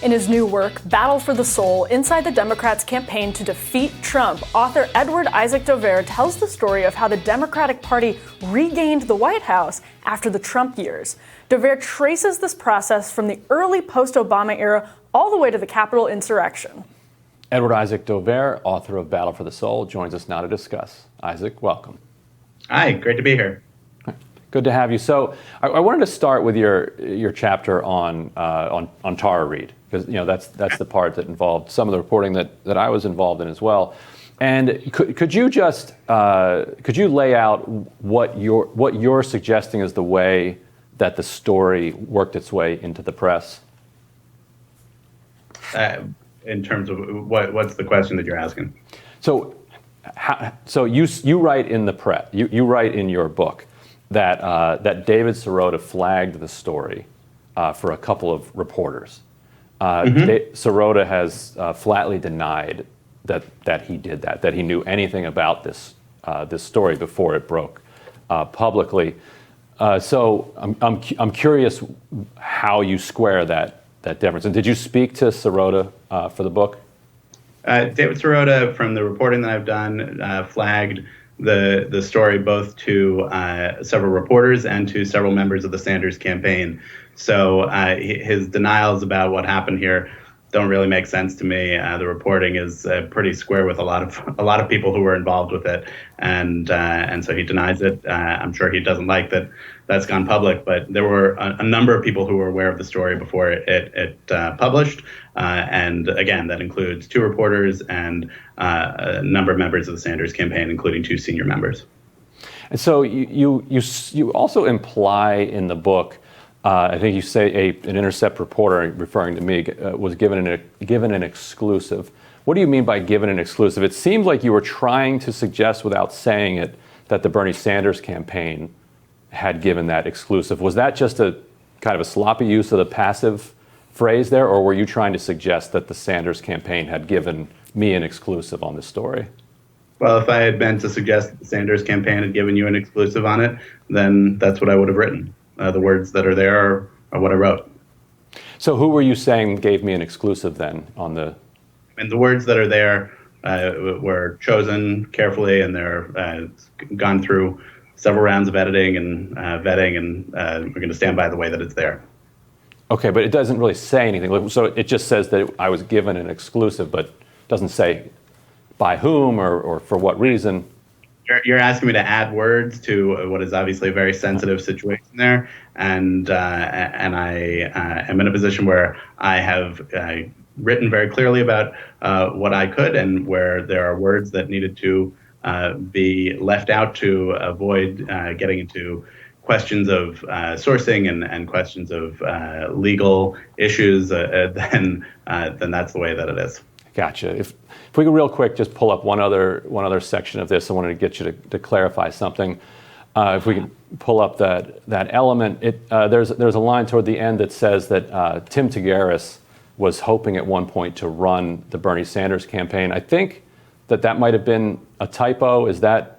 In his new work, Battle for the Soul, Inside the Democrats' Campaign to Defeat Trump, author Edward Isaac Dovere tells the story of how the Democratic Party regained the White House after the Trump years. Dovere traces this process from the early post-Obama era all the way to the Capitol insurrection. Edward Isaac Dovere, author of Battle for the Soul, joins us now to discuss. Isaac, welcome. Hi, great to be here. Good to have you. So I wanted to start with your chapter on Tara Reade, because that's the part that involved some of the reporting that I was involved in as well. And could you just lay out what you're suggesting is the way that the story worked its way into the press? In terms of what's the question that you're asking? So you write in the press, you write in your book that David Sirota flagged the story for a couple of reporters. Sirota has flatly denied that he did that he knew anything about this story before it broke publicly. So I'm curious how you square that difference. And did you speak to Sirota for the book? David Sirota, from the reporting that I've done, flagged the story both to several reporters and to several members of the Sanders campaign. So his denials about what happened here don't really make sense to me. The reporting is pretty square with a lot of people who were involved with it, and so he denies it. I'm sure he doesn't like that that's gone public, but there were a number of people who were aware of the story before it published, and again, that includes two reporters and a number of members of the Sanders campaign, including two senior members. And so you also imply in the book, I think you say an Intercept reporter, referring to me, was given an exclusive. What do you mean by given an exclusive? It seems like you were trying to suggest, without saying it, that the Bernie Sanders campaign had given that exclusive. Was that just a kind of a sloppy use of the passive phrase there, or were you trying to suggest that the Sanders campaign had given me an exclusive on this story? Well, if I had meant to suggest that the Sanders campaign had given you an exclusive on it, then that's what I would have written. The words that are there are what I wrote. So who were you saying gave me an exclusive then on the... And the words that are there were chosen carefully, and they're gone through several rounds of editing and vetting, and we're going to stand by the way that it's there. Okay, but it doesn't really say anything. So it just says that I was given an exclusive, but doesn't say by whom or for what reason. You're asking me to add words to what is obviously a very sensitive situation there, and I am in a position where I have written very clearly about what I could, and where there are words that needed to be left out to avoid getting into questions of sourcing and questions of legal issues, then that's the way that it is. Gotcha. If we could real quick just pull up one other section of this, I wanted to get you to clarify something. If we can pull up that element, there's a line toward the end that says that Tim Tagaris was hoping at one point to run the Bernie Sanders campaign. I think that might have been a typo. It's not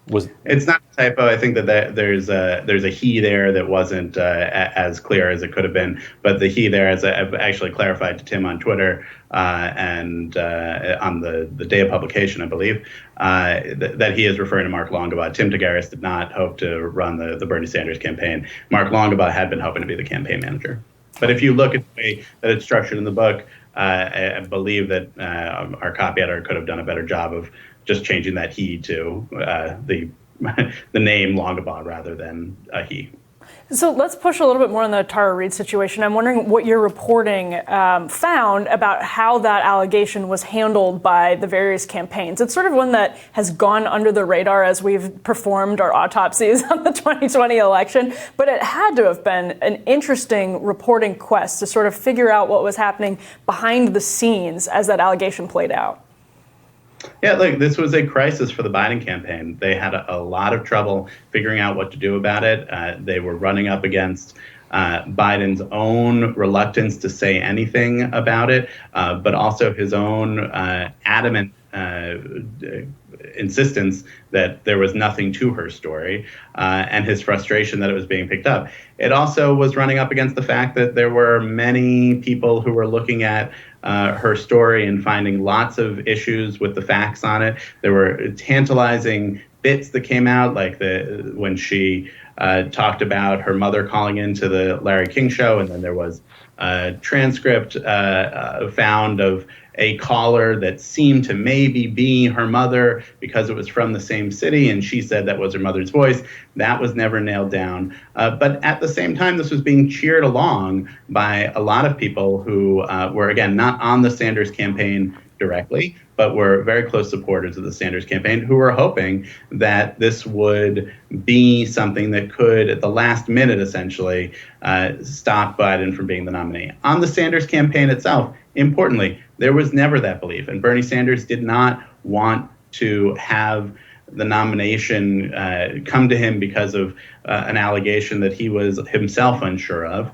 a typo. I think that there's a he there that wasn't as clear as it could have been. But the he there, as I've actually clarified to Tim on Twitter and on the day of publication, I believe, that he is referring to Mark Longabaugh. Tim Tagaris did not hope to run the Bernie Sanders campaign. Mark Longabaugh had been hoping to be the campaign manager. But if you look at the way that it's structured in the book, I believe that our copy editor could have done a better job of just changing that he to the name Longabaugh rather than a he. So let's push a little bit more on the Tara Reade situation. I'm wondering what your reporting found about how that allegation was handled by the various campaigns. It's sort of one that has gone under the radar as we've performed our autopsies on the 2020 election, but it had to have been an interesting reporting quest to sort of figure out what was happening behind the scenes as that allegation played out. Yeah, look, this was a crisis for the Biden campaign. They had a lot of trouble figuring out what to do about it. They were running up against Biden's own reluctance to say anything about it, but also his own adamant insistence that there was nothing to her story, and his frustration that it was being picked up. It also was running up against the fact that there were many people who were looking at her story and finding lots of issues with the facts on it. There were tantalizing bits that came out, like when she talked about her mother calling into the Larry King show, and then there was a transcript found of a caller that seemed to maybe be her mother because it was from the same city, and she said that was her mother's voice. That was never nailed down. But at the same time, this was being cheered along by a lot of people who were, again, not on the Sanders campaign directly, but were very close supporters of the Sanders campaign, who were hoping that this would be something that could, at the last minute, essentially, stop Biden from being the nominee. On the Sanders campaign itself, importantly, there was never that belief. And Bernie Sanders did not want to have the nomination come to him because of an allegation that he was himself unsure of.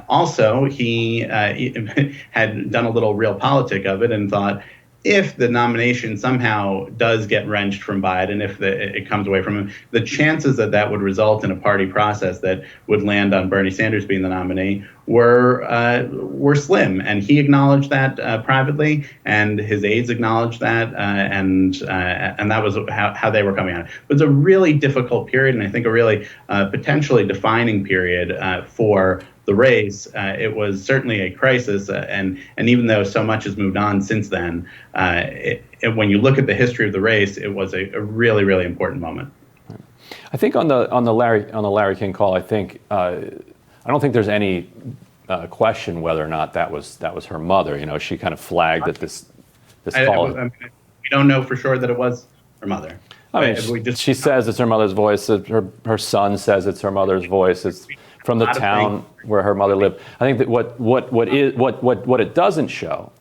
Also, he had done a little realpolitik of it and thought, if the nomination somehow does get wrenched from Biden, if it comes away from him, the chances that that would result in a party process that would land on Bernie Sanders being the nominee were slim. And he acknowledged that privately, and his aides acknowledged that, and that was how they were coming on. It was a really difficult period, and I think a really potentially defining period for the race. It was certainly a crisis, and even though so much has moved on since then, when you look at the history of the race, it was a really, really important moment. I think on the Larry King call, I don't think there's any question whether or not that was her mother. You know, she kind of flagged that this call. We don't know for sure that it was her mother. I mean, she says it's her mother's voice. Her son says it's her mother's voice. It's from the town where her mother lived. I think that what it doesn't show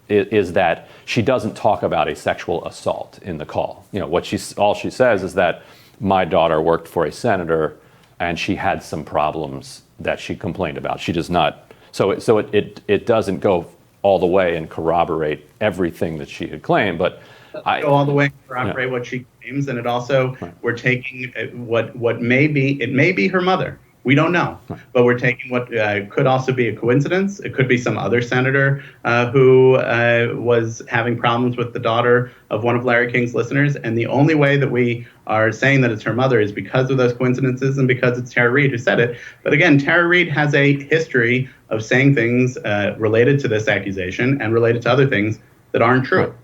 is that she doesn't talk about a sexual assault in the call. You know, all she says is that my daughter worked for a senator and she had some problems that she complained about. She does not. So it doesn't go all the way and corroborate everything that she had claimed, but go all the way and corroborate what she claims, and it also we're taking what may be her mother. We don't know, but we're taking what could also be a coincidence. It could be some other senator who was having problems with the daughter of one of Larry King's listeners. And the only way that we are saying that it's her mother is because of those coincidences and because it's Tara Reade who said it. But again, Tara Reade has a history of saying things related to this accusation and related to other things that aren't true.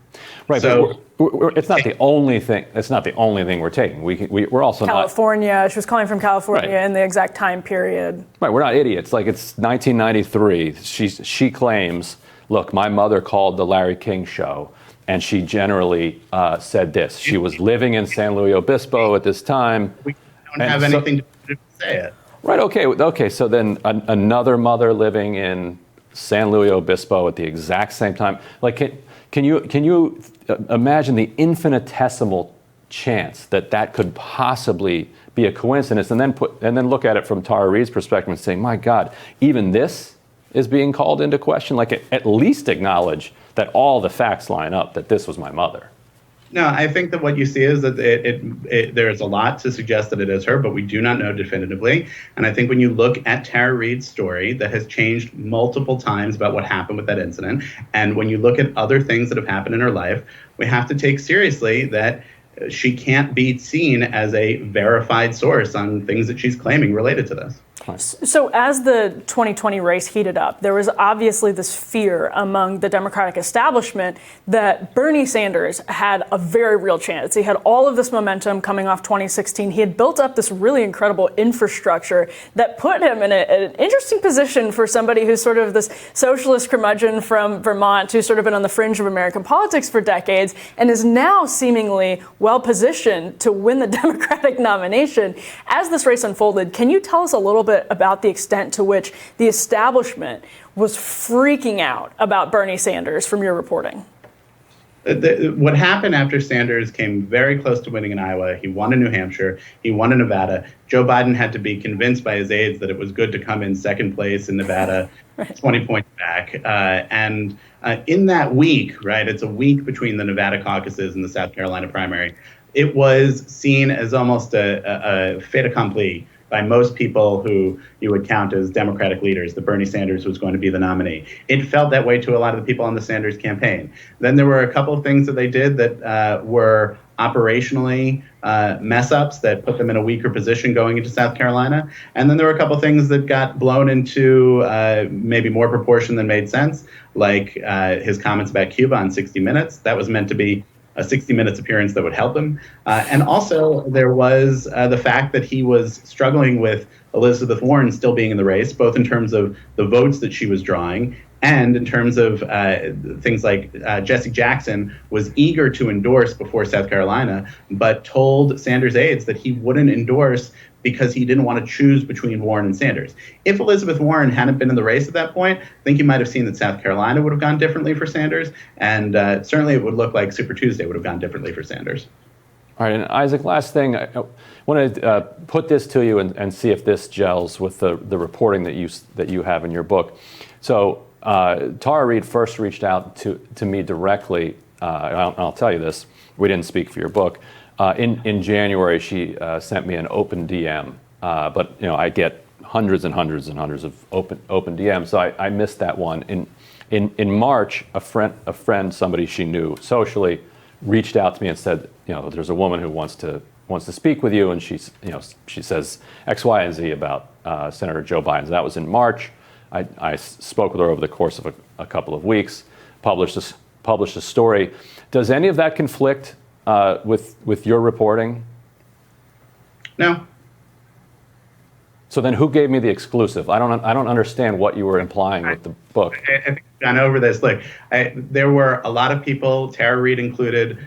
Right. So it's not the only thing. It's not the only thing we're taking. We're also California. She was calling from California in the exact time period. Right. We're not idiots. Like, it's 1993. She claims, look, my mother called the Larry King show, and she generally said this. She was living in San Luis Obispo at this time. We don't have anything to say it. Right. Okay. So then another mother living in San Luis Obispo at the exact same time. Like, can you imagine the infinitesimal chance that could possibly be a coincidence, and then look at it from Tara Reade's perspective and say, my God, even this is being called into question? Like, at least acknowledge that all the facts line up, that this was my mother. No, I think that what you see is that there's a lot to suggest that it is her, but we do not know definitively. And I think when you look at Tara Reade's story that has changed multiple times about what happened with that incident, and when you look at other things that have happened in her life, we have to take seriously that she can't be seen as a verified source on things that she's claiming related to this. So as the 2020 race heated up, there was obviously this fear among the Democratic establishment that Bernie Sanders had a very real chance. He had all of this momentum coming off 2016. He had built up this really incredible infrastructure that put him in an interesting position for somebody who's sort of this socialist curmudgeon from Vermont who's sort of been on the fringe of American politics for decades and is now seemingly well positioned to win the Democratic nomination. As this race unfolded, can you tell us a little bit about the extent to which the establishment was freaking out about Bernie Sanders from your reporting? what happened after Sanders came very close to winning in Iowa, he won in New Hampshire, he won in Nevada. Joe Biden had to be convinced by his aides that it was good to come in second place in Nevada, right. 20 points back. And in that week, right, it's a week between the Nevada caucuses and the South Carolina primary, it was seen as almost a fait accompli by most people who you would count as Democratic leaders, that Bernie Sanders was going to be the nominee. It felt that way to a lot of the people on the Sanders campaign. Then there were a couple of things that they did that were operationally mess-ups that put them in a weaker position going into South Carolina. And then there were a couple of things that got blown into maybe more proportion than made sense, like his comments about Cuba on 60 Minutes. That was meant to be a 60 Minutes appearance that would help him. And also there was the fact that he was struggling with Elizabeth Warren still being in the race, both in terms of the votes that she was drawing and in terms of things like Jesse Jackson was eager to endorse before South Carolina, but told Sanders' aides that he wouldn't endorse because he didn't want to choose between Warren and Sanders. If Elizabeth Warren hadn't been in the race at that point, I think you might have seen that South Carolina would have gone differently for Sanders, and certainly it would look like Super Tuesday would have gone differently for Sanders. All right, and Isaac, last thing, I want to put this to you and see if this gels with the reporting that you have in your book. So Tara Reade first reached out to me directly, and I'll tell you this, we didn't speak for your book. In January, she sent me an open DM, but I get hundreds and hundreds and hundreds of open DMs, so I missed that one. In March, a friend, somebody she knew socially, reached out to me and said, there's a woman who wants to speak with you, and she says X, Y, and Z about Senator Joe Biden. So that was in March. I spoke with her over the course of a couple of weeks, published a story. Does any of that conflict with your reporting? No. So then who gave me the exclusive? I don't understand what you were implying with the book. I think we've gone over this. Look, there were a lot of people, Tara Reade included,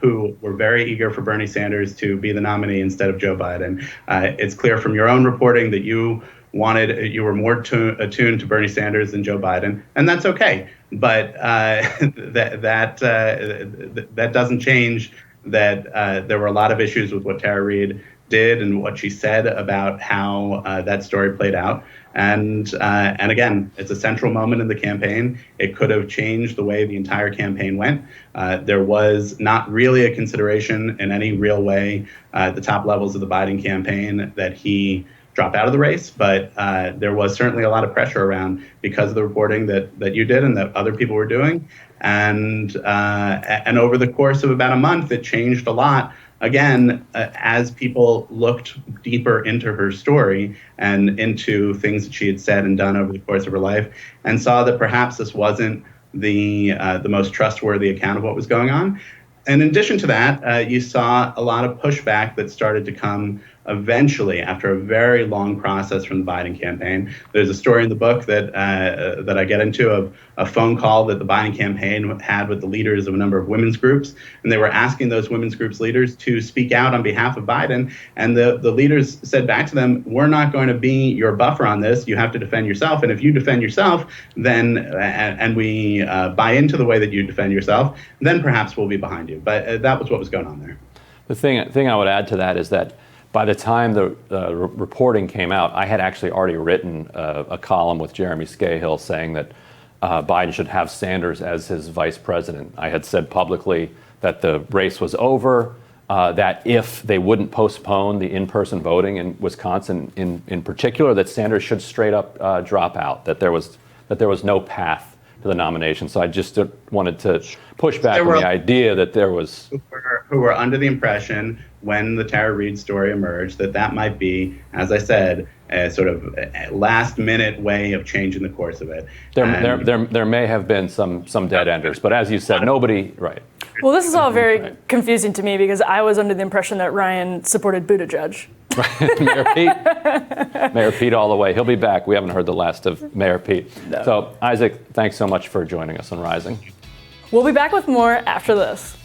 who were very eager for Bernie Sanders to be the nominee instead of Joe Biden. It's clear from your own reporting that you were more attuned to Bernie Sanders than Joe Biden, and that's okay. But that doesn't change that there were a lot of issues with what Tara Reade did and what she said about how that story played out. And again, it's a central moment in the campaign. It could have changed the way the entire campaign went. There was not really a consideration in any real way at the top levels of the Biden campaign that he drop out of the race, but there was certainly a lot of pressure around because of the reporting that you did and that other people were doing. And over the course of about a month, it changed a lot. Again, as people looked deeper into her story and into things that she had said and done over the course of her life, and saw that perhaps this wasn't the most trustworthy account of what was going on. And in addition to that, you saw a lot of pushback that started to come eventually after a very long process from the Biden campaign. There's a story in the book that I get into of a phone call that the Biden campaign had with the leaders of a number of women's groups, and they were asking those women's groups leaders to speak out on behalf of Biden, and the leaders said back to them, we're not going to be your buffer on this, you have to defend yourself, and if you defend yourself, then and we buy into the way that you defend yourself, then perhaps we'll be behind you. But that was what was going on there. The thing I would add to that is that by the time the reporting came out, I had actually already written a column with Jeremy Scahill saying that Biden should have Sanders as his vice president. I had said publicly that the race was over, that if they wouldn't postpone the in-person voting in Wisconsin in particular, that Sanders should straight up drop out, that there was no path to the nomination. So I just wanted to push back on the idea that there was... Who were under the impression when the Tara Reade story emerged that might be, as I said, a sort of last-minute way of changing the course of it. There may have been some dead enders, but as you said, nobody... Right. Well, this is all very confusing to me because I was under the impression that Ryan supported Buttigieg. Mayor Pete all the way. He'll be back. We haven't heard the last of Mayor Pete. No. So, Isaac, thanks so much for joining us on Rising. We'll be back with more after this.